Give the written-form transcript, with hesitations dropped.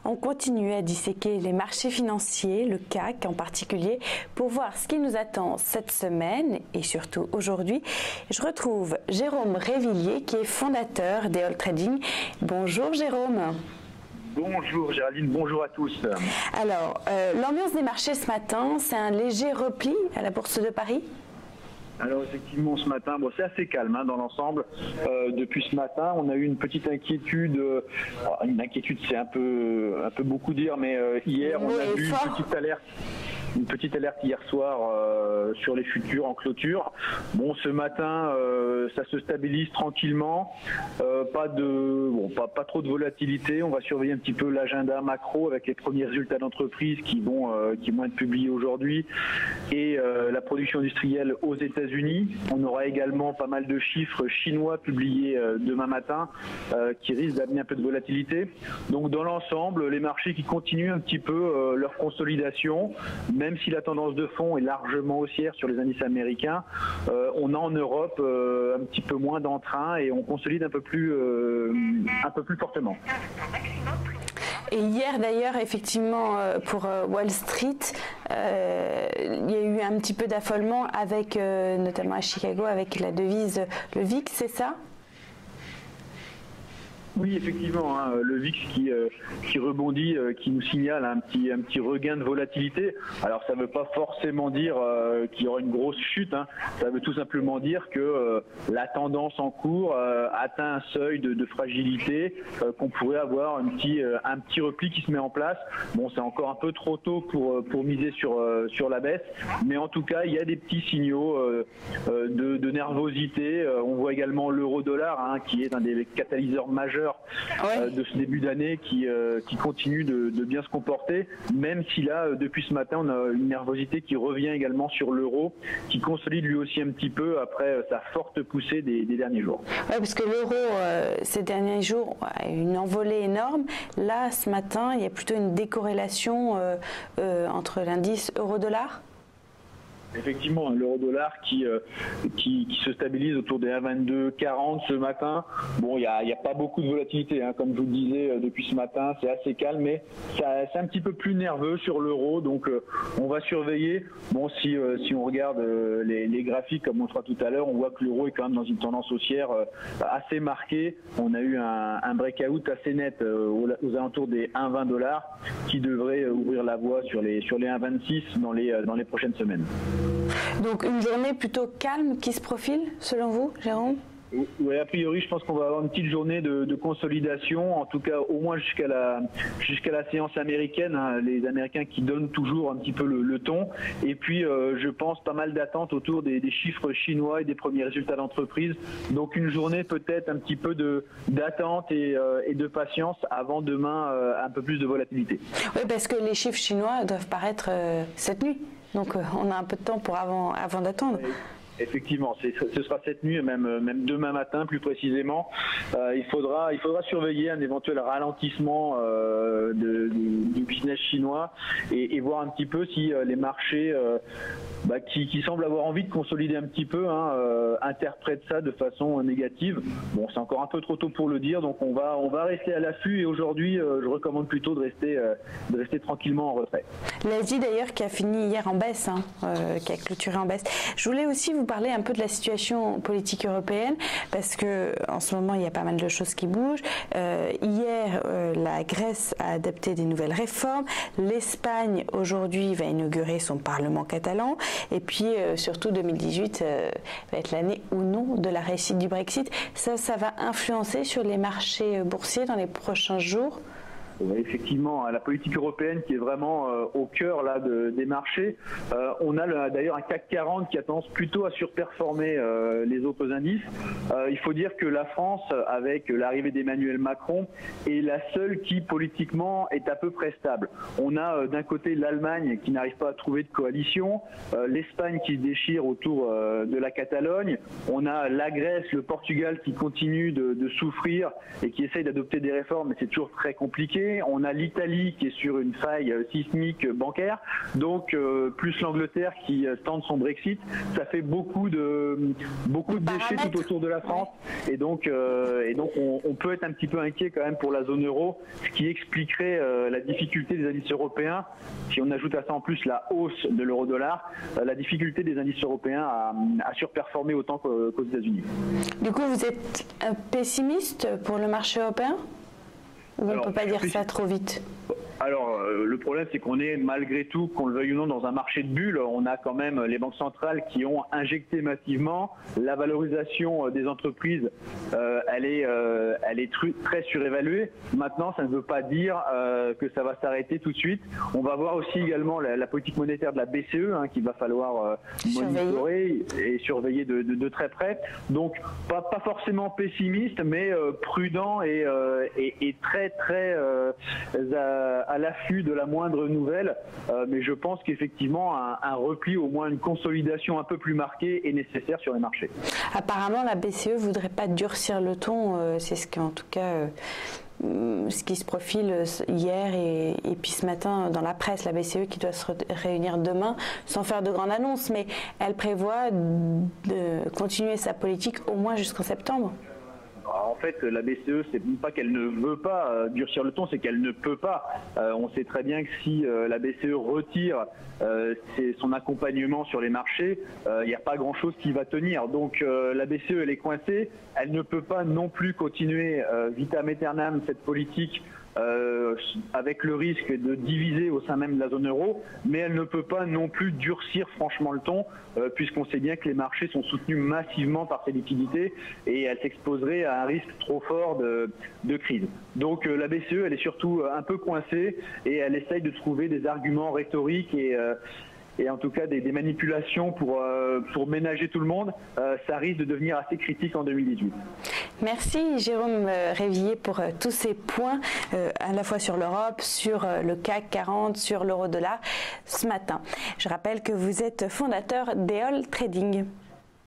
On continue à disséquer les marchés financiers, le CAC en particulier, pour voir ce qui nous attend cette semaine et surtout aujourd'hui. Je retrouve Jérôme Révillier qui est fondateur d'Eol Trading. Bonjour Jérôme. Bonjour Géraldine, bonjour à tous. Alors, l'ambiance des marchés ce matin, c'est un léger repli à la Bourse de Paris ? Alors effectivement ce matin, c'est assez calme dans l'ensemble. Depuis ce matin, on a eu une petite inquiétude. Une inquiétude, c'est un peu beaucoup dire, mais hier on a vu une petite alerte hier soir sur les futurs en clôture. Bon, ce matin, ça se stabilise tranquillement. Pas trop de volatilité. On va surveiller un petit peu l'agenda macro avec les premiers résultats d'entreprise qui vont être publiés aujourd'hui et la production industrielle aux États-Unis. On aura également pas mal de chiffres chinois publiés demain matin qui risquent d'amener un peu de volatilité. Donc dans l'ensemble, les marchés qui continuent un petit peu leur consolidation, même si la tendance de fond est largement haussière sur les indices américains, on a en Europe un petit peu moins d'entrain et on consolide un peu plus fortement. Et hier d'ailleurs, effectivement, pour Wall Street, il y a eu un petit peu d'affolement avec, notamment à Chicago, avec la devise, le VIX, c'est ça ? Oui, effectivement, le VIX qui rebondit, qui nous signale un petit regain de volatilité. Alors, ça ne veut pas forcément dire qu'il y aura une grosse chute. Ça veut tout simplement dire que la tendance en cours atteint un seuil de fragilité, qu'on pourrait avoir un petit repli qui se met en place. Bon, c'est encore un peu trop tôt pour miser sur la baisse, mais en tout cas, il y a des petits signaux de nervosité. On voit également l'euro-dollar, qui est un des catalyseurs majeurs de ce début d'année qui continue de bien se comporter, même si là, depuis ce matin, on a une nervosité qui revient également sur l'euro, qui consolide lui aussi un petit peu après sa forte poussée des derniers jours. Oui, parce que l'euro, ces derniers jours, a une envolée énorme. Là, ce matin, il y a plutôt une décorrélation entre l'indice euro-dollar. Effectivement, l'euro-dollar qui se stabilise autour des 1,2240 ce matin. Bon, il y a pas beaucoup de volatilité, comme je vous le disais depuis ce matin, c'est assez calme, mais c'est un petit peu plus nerveux sur l'euro, donc on va surveiller. Bon, si on regarde les graphiques comme on le fera tout à l'heure, on voit que l'euro est quand même dans une tendance haussière assez marquée. On a eu un breakout assez net aux alentours des 1,20 $ qui devrait ouvrir la voie sur les 1,26 dans les prochaines semaines. Donc une journée plutôt calme qui se profile, selon vous, Jérôme ? Oui, a priori, je pense qu'on va avoir une petite journée de consolidation, en tout cas au moins jusqu'à la séance américaine, les Américains qui donnent toujours un petit peu le ton. Et puis, je pense pas mal d'attentes autour des chiffres chinois et des premiers résultats d'entreprise. Donc une journée peut-être un petit peu d'attente et de patience avant demain un peu plus de volatilité. Oui, parce que les chiffres chinois doivent paraître cette nuit. Donc on a un peu de temps pour avant d'attendre. Effectivement, ce sera cette nuit, même demain matin plus précisément. Il faudra surveiller un éventuel ralentissement du business chinois et voir un petit peu si les marchés qui semblent avoir envie de consolider un petit peu interprètent ça de façon négative. Bon, c'est encore un peu trop tôt pour le dire, donc on va rester à l'affût et aujourd'hui je recommande plutôt de rester tranquillement en retrait. L'Asie d'ailleurs qui a fini hier en baisse, qui a clôturé en baisse. Je voulais aussi vous parler un peu de la situation politique européenne parce que en ce moment il y a pas mal de choses qui bougent. Hier, la Grèce a adopté des nouvelles réformes. L'Espagne aujourd'hui va inaugurer son parlement catalan. Et puis surtout 2018 va être l'année ou non de la réussite du Brexit. Ça va influencer sur les marchés boursiers dans les prochains jours. Effectivement, la politique européenne qui est vraiment au cœur des marchés. On a d'ailleurs un CAC 40 qui a tendance plutôt à surperformer les autres indices. Il faut dire que la France, avec l'arrivée d'Emmanuel Macron, est la seule qui politiquement est à peu près stable. On a d'un côté l'Allemagne qui n'arrive pas à trouver de coalition, l'Espagne qui se déchire autour de la Catalogne, on a la Grèce, le Portugal qui continue de souffrir et qui essaye d'adopter des réformes, mais c'est toujours très compliqué. côté, on a l'Italie qui est sur une faille sismique bancaire, donc plus l'Angleterre qui tente son Brexit, ça fait beaucoup de déchets tout autour de la France, et donc on peut être un petit peu inquiet quand même pour la zone euro, ce qui expliquerait la difficulté des indices européens. Si on ajoute à ça en plus la hausse de l'euro-dollar, la difficulté des indices européens à surperformer autant qu'aux États-Unis. Du coup, vous êtes pessimiste pour le marché européen? Ou on ne peut pas dire ça trop vite? Alors, le problème, c'est qu'on est, malgré tout, qu'on le veuille ou non, dans un marché de bulles. On a quand même les banques centrales qui ont injecté massivement. La valorisation des entreprises, elle est très surévaluée. Maintenant, ça ne veut pas dire que ça va s'arrêter tout de suite. On va voir aussi également la politique monétaire de la BCE, qu'il va falloir monitorer et surveiller de très près. Donc, pas forcément pessimiste, mais prudent et très, très à l'affût de la moindre nouvelle, mais je pense qu'effectivement un repli, au moins une consolidation un peu plus marquée est nécessaire sur les marchés. Apparemment la BCE ne voudrait pas durcir le ton, c'est ce qu'en tout cas ce qui se profile hier et puis ce matin dans la presse, la BCE qui doit se réunir demain sans faire de grandes annonces, mais elle prévoit de continuer sa politique au moins jusqu'en septembre. En fait, la BCE, c'est pas qu'elle ne veut pas durcir le ton, c'est qu'elle ne peut pas. On sait très bien que si la BCE retire son accompagnement sur les marchés, il n'y a pas grand-chose qui va tenir. Donc la BCE, elle est coincée. Elle ne peut pas non plus continuer vitam aeternam cette politique avec le risque de diviser au sein même de la zone euro, mais elle ne peut pas non plus durcir franchement le ton, puisqu'on sait bien que les marchés sont soutenus massivement par ces liquidités et elle s'exposerait à un risque trop fort de crise. Donc la BCE, elle est surtout un peu coincée et elle essaye de trouver des arguments rhétoriques et en tout cas des manipulations pour ménager tout le monde. Ça risque de devenir assez critique en 2018. Merci Jérôme Révillier pour tous ces points, à la fois sur l'Europe, sur le CAC 40, sur l'euro-dollar ce matin. Je rappelle que vous êtes fondateur d'Eol Trading.